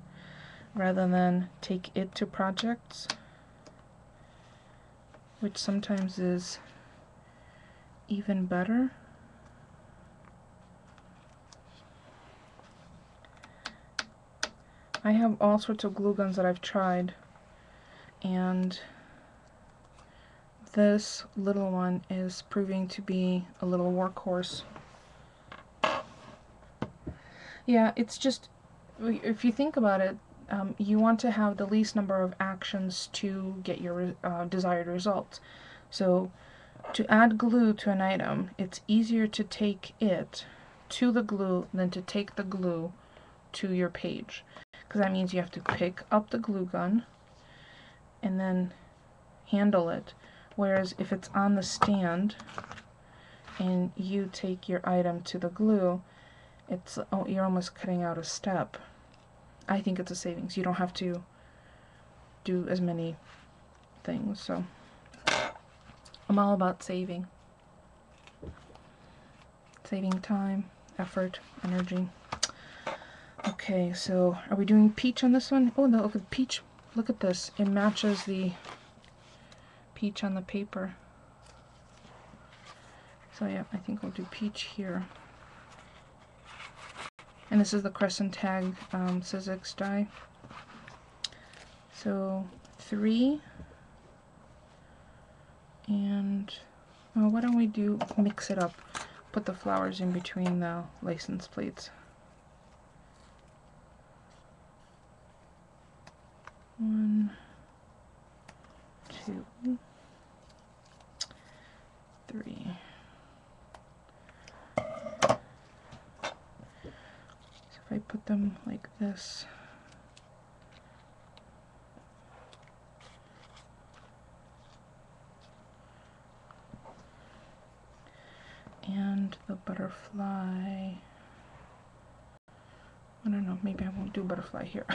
A: rather than take it to projects, which sometimes is even better. I have all sorts of glue guns that I've tried, and this little one is proving to be a little workhorse. Yeah, it's just, if you think about it, you want to have the least number of actions to get your desired result. So to add glue to an item, it's easier to take it to the glue than to take the glue to your page, because that means you have to pick up the glue gun and then handle it. Whereas if it's on the stand and you take your item to the glue, it's you're almost cutting out a step. I think it's a savings. You don't have to do as many things, so I'm all about saving time, effort, energy. Okay, so are we doing peach on this one? Oh no, look at peach. Look at this. It matches the peach on the paper. So yeah, I think we'll do peach here. And this is the Crescent Tag Sizzix die. So 3. And why don't we mix it up? Put the flowers in between the license plates. 2, 3. So if I put them like this, and the butterfly, I don't know, maybe I won't do butterfly here.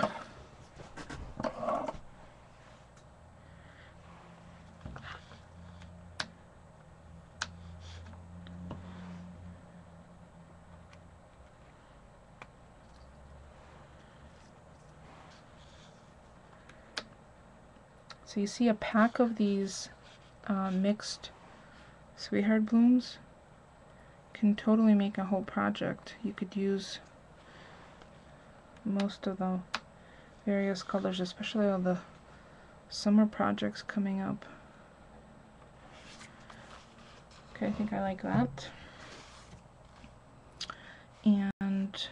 A: So you see a pack of these mixed Sweetheart blooms can totally make a whole project. You could use most of the various colors, especially all the summer projects coming up. Okay, I think I like that. And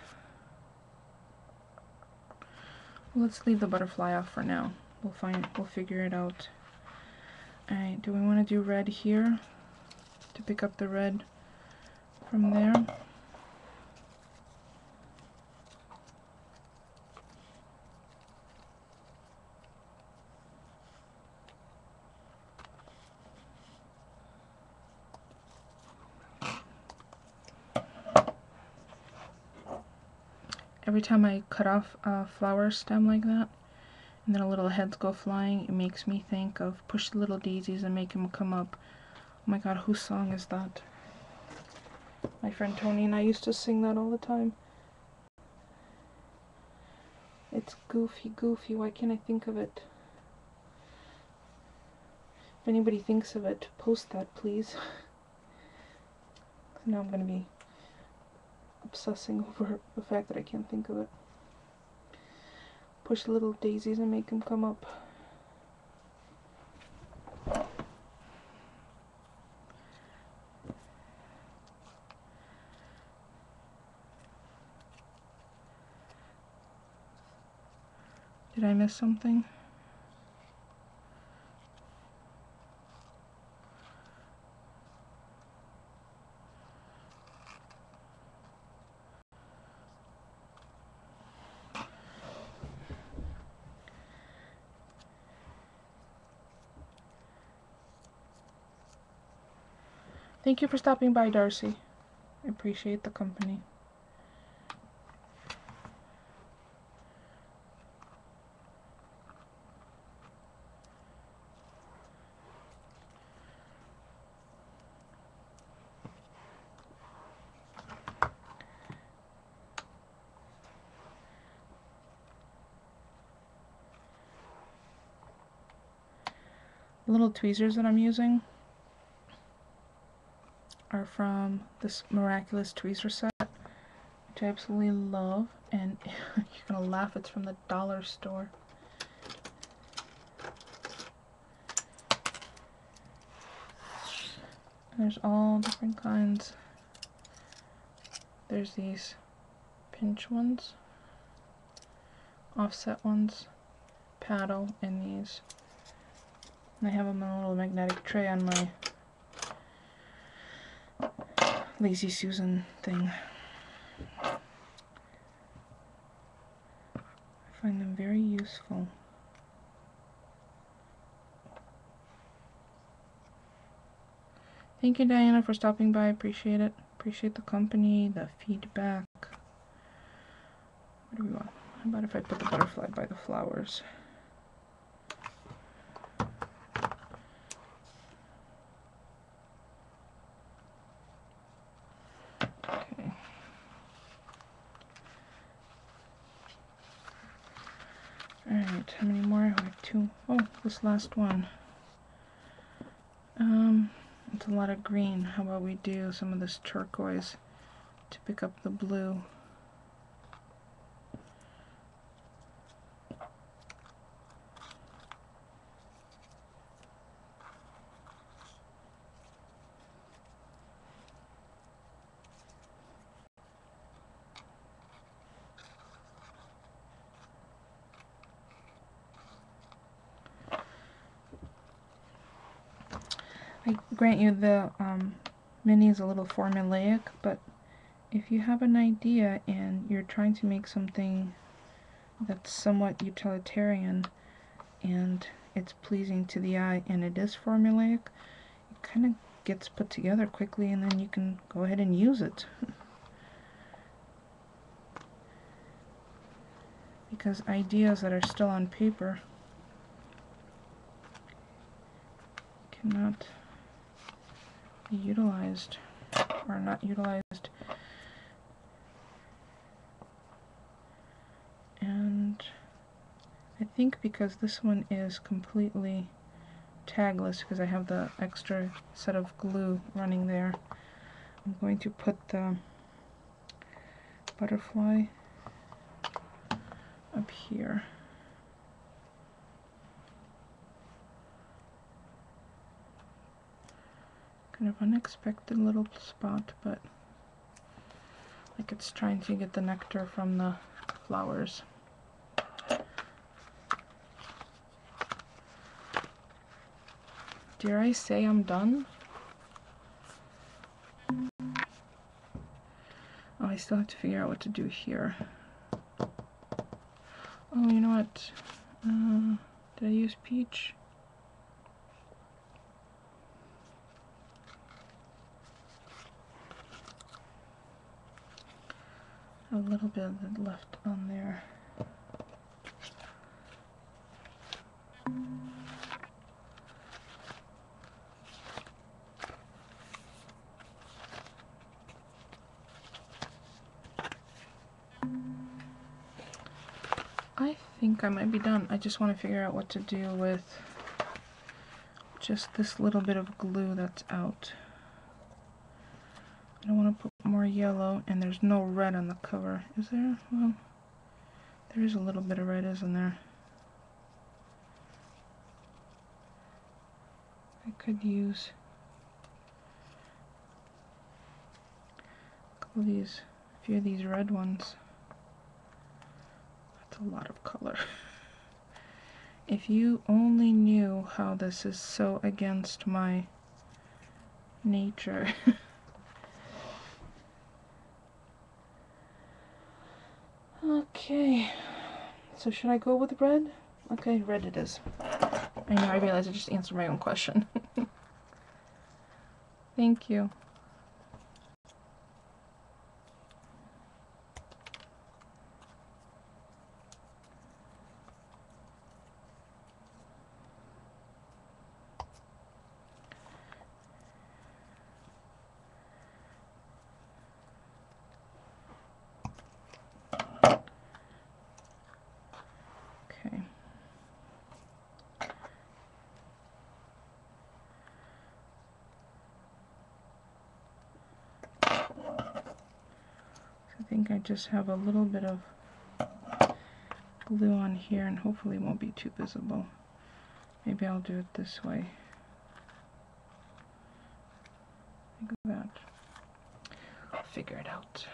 A: let's leave the butterfly off for now. We'll figure it out. Alright, do we want to do red here to pick up the red from there? Every time I cut off a flower stem like that, and then a little heads go flying, it makes me think of Push the Little Daisies and Make 'Em Come Up. Oh my god, whose song is that? My friend Tony and I used to sing that all the time. It's goofy, goofy. Why can't I think of it? If anybody thinks of it, post that, please. Now I'm going to be obsessing over the fact that I can't think of it. Push the little daisies and make them come up. Did I miss something? Thank you for stopping by, Darcy. I appreciate the company. The little tweezers that I'm using are from this Miraculous tweezer set, which I absolutely love, and you're gonna laugh, it's from the dollar store. And there's all different kinds. There's these pinch ones, offset ones, paddle, and these. And I have them in a little magnetic tray on my Lazy Susan thing. I find them very useful. Thank you, Diana, for stopping by. Appreciate it. Appreciate the company, the feedback. What do we want? How about if I put the butterfly by the flowers? Okay. Alright, how many more? I have 2. Oh, this last one. It's a lot of green. How about we do some of this turquoise to pick up the blue? I grant you the mini is a little formulaic, but if you have an idea and you're trying to make something that's somewhat utilitarian and it's pleasing to the eye and it is formulaic, it kind of gets put together quickly and then you can go ahead and use it. Because ideas that are still on paper cannot be utilized or not utilized. And I think because this one is completely tagless, because I have the extra set of glue running there, I'm going to put the butterfly up here. Kind of unexpected little spot, but like it's trying to get the nectar from the flowers. Dare I say I'm done? Oh, I still have to figure out what to do here. Oh, you know what? Did I use peach? A little bit of it left on there. I think I might be done. I just want to figure out what to do with just this little bit of glue that's out. I don't want to put more yellow, and there's no red on the cover. Is there? Well, there is a little bit of red, isn't there? I could use a few of these red ones. That's a lot of color. If you only knew how this is so against my nature. Okay, so should I go with red? Okay, red it is. I know, I realized I just answered my own question. Thank you. Okay. I think I just have a little bit of glue on here and hopefully it won't be too visible. Maybe I'll do it this way. Like that. I'll figure it out.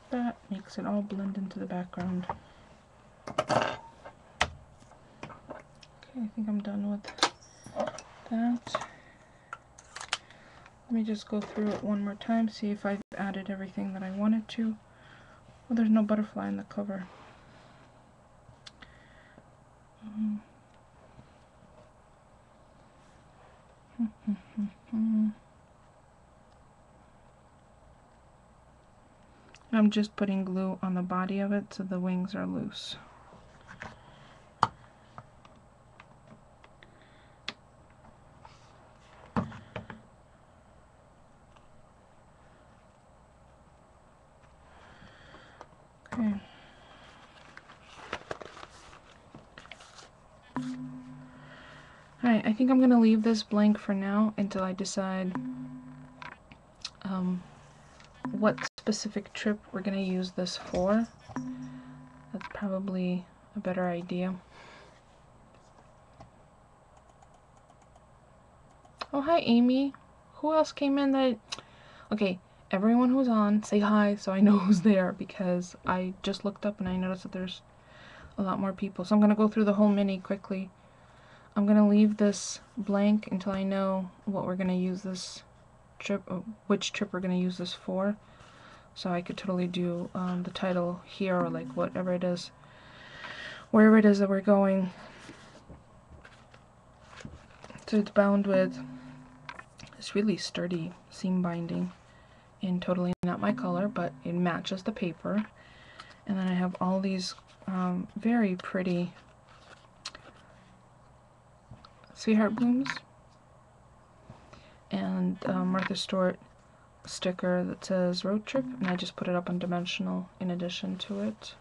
A: That makes it all blend into the background. Okay, I think I'm done with that. Let me just go through it one more time, see if I've added everything that I wanted to. Well, there's no butterfly in the cover. I'm just putting glue on the body of it so the wings are loose. Okay. Alright, I think I'm going to leave this blank for now until I decide what specific trip we're going to use this for. That's probably a better idea. Oh, hi, Amy. Who else came in that... Okay, everyone who's on, say hi so I know who's there, because I just looked up and I noticed that there's a lot more people. So I'm going to go through the whole mini quickly. I'm going to leave this blank until I know what we're going to use this trip, which trip we're going to use this for. So I could totally do the title here, or like whatever it is, wherever it is that we're going. So it's bound with this really sturdy seam binding in totally not my color, but it matches the paper. And then I have all these very pretty Sweetheart Blooms and Martha Stewart sticker that says Road Trip, and I just put it up on dimensional in addition to it.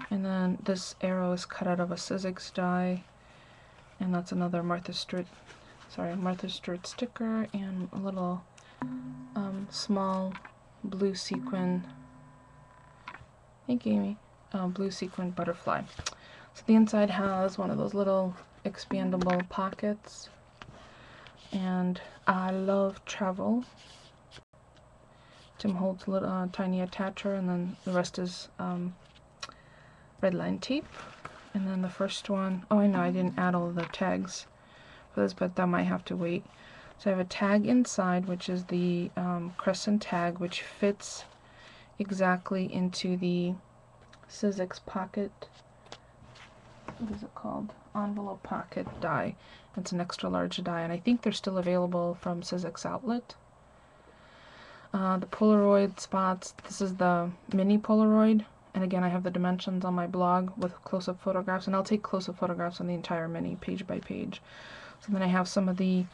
A: And then this arrow is cut out of a Sizzix die, and that's another Martha Stewart sticker, and a little small blue sequin, thank you, Amy, blue sequin butterfly. So the inside has one of those little expandable pockets, and I love travel. Tim Holtz little tiny attacher, and then the rest is red line tape. And then the first one, oh, I know I didn't add all the tags for this, but that might have to wait. So I have a tag inside, which is the crescent tag, which fits exactly into the Sizzix pocket, what is it called? Envelope pocket die. It's an extra large die, and I think they're still available from Sizzix Outlet. The Polaroid spots, this is the mini Polaroid, and again I have the dimensions on my blog with close-up photographs, and I'll take close-up photographs on the entire mini, page by page. So then I have some of the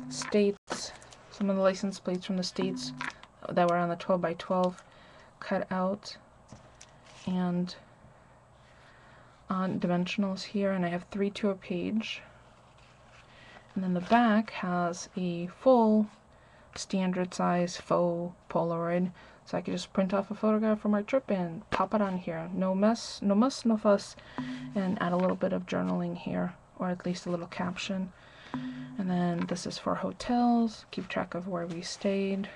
A: states, some of the license plates from the states that were on the 12 by 12 cut out and on dimensionals here, and I have 3 to a page. And then the back has a full standard size faux Polaroid, so I could just print off a photograph from our trip and pop it on here. No mess, no muss, no fuss, and add a little bit of journaling here, or at least a little caption. And then this is for hotels, keep track of where we stayed.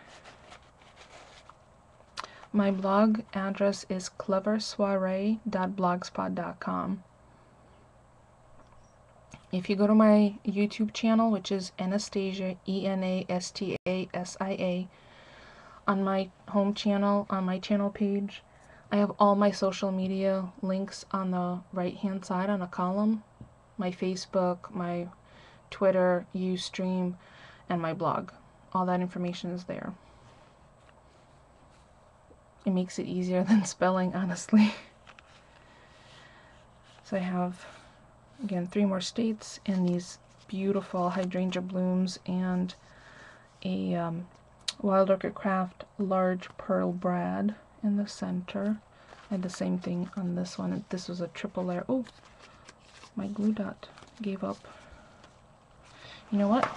A: My blog address is cleversoiree.blogspot.com. If you go to my YouTube channel, which is Enastasia, Enastasia, on my home channel, on my channel page, I have all my social media links on the right-hand side on a column. My Facebook, my Twitter, Ustream, and my blog. All that information is there. It makes it easier than spelling, honestly. So I have, again, 3 more states and these beautiful hydrangea blooms and a Wild Orchid Craft large pearl brad in the center. I had the same thing on this one. This was a triple layer. Oh, my glue dot gave up. You know what?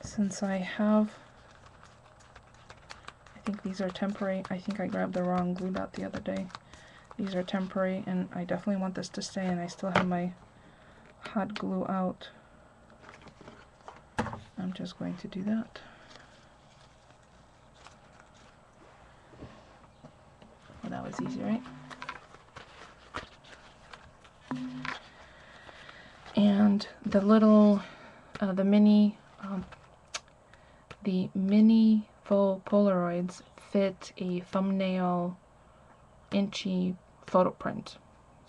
A: Since I have, I think these are temporary. I think I grabbed the wrong glue dot the other day. These are temporary, and I definitely want this to stay, and I still have my hot glue out. I'm just going to do that. Well, that was easy, right? And the little, the mini faux Polaroids fit a thumbnail inchy photo print.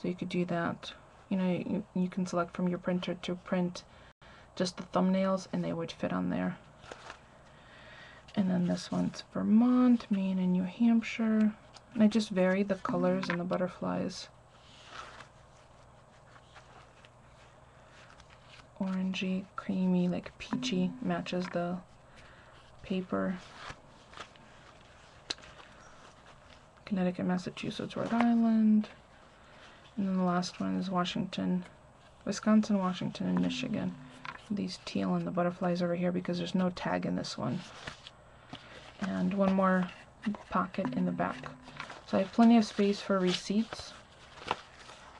A: So you could do that. You know, you can select from your printer to print just the thumbnails, and they would fit on there. And then this one's Vermont, Maine, and New Hampshire. And I just varied the colors and the butterflies. Orangey, creamy, like peachy, matches the paper. Connecticut, Massachusetts, Rhode Island. And then the last one is Washington, Wisconsin, Washington, and Michigan. these teal and the butterflies over here because there's no tag in this one. And one more pocket in the back. So I have plenty of space for receipts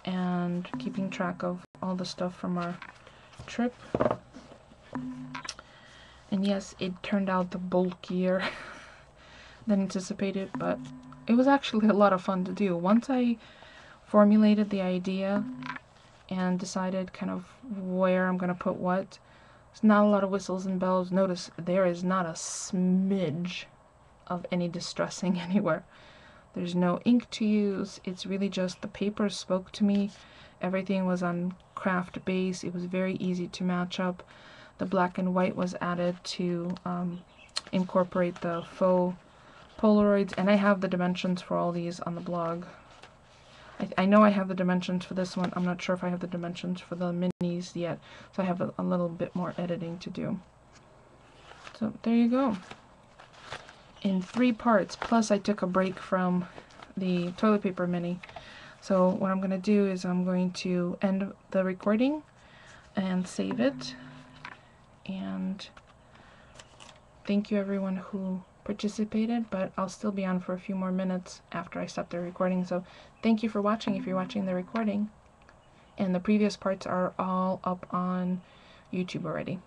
A: and keeping track of all the stuff from our trip. And yes, it turned out the bulkier than anticipated, but it was actually a lot of fun to do. Once I formulated the idea and decided kind of where I'm going to put what, there's not a lot of whistles and bells. Notice there is not a smidge of any distressing anywhere. There's no ink to use. It's really just the paper spoke to me. Everything was on craft base. It was very easy to match up. The black and white was added to incorporate the faux Polaroids, and I have the dimensions for all these on the blog. I know I have the dimensions for this one. I'm not sure if I have the dimensions for the minis yet, so I have a little bit more editing to do. So there you go. In 3 parts, plus I took a break from the toilet paper mini. So what I'm going to do is I'm going to end the recording and save it. And thank you everyone who participated, but I'll still be on for a few more minutes after I stop the recording. So thank you for watching if you're watching the recording. And the previous parts are all up on YouTube already.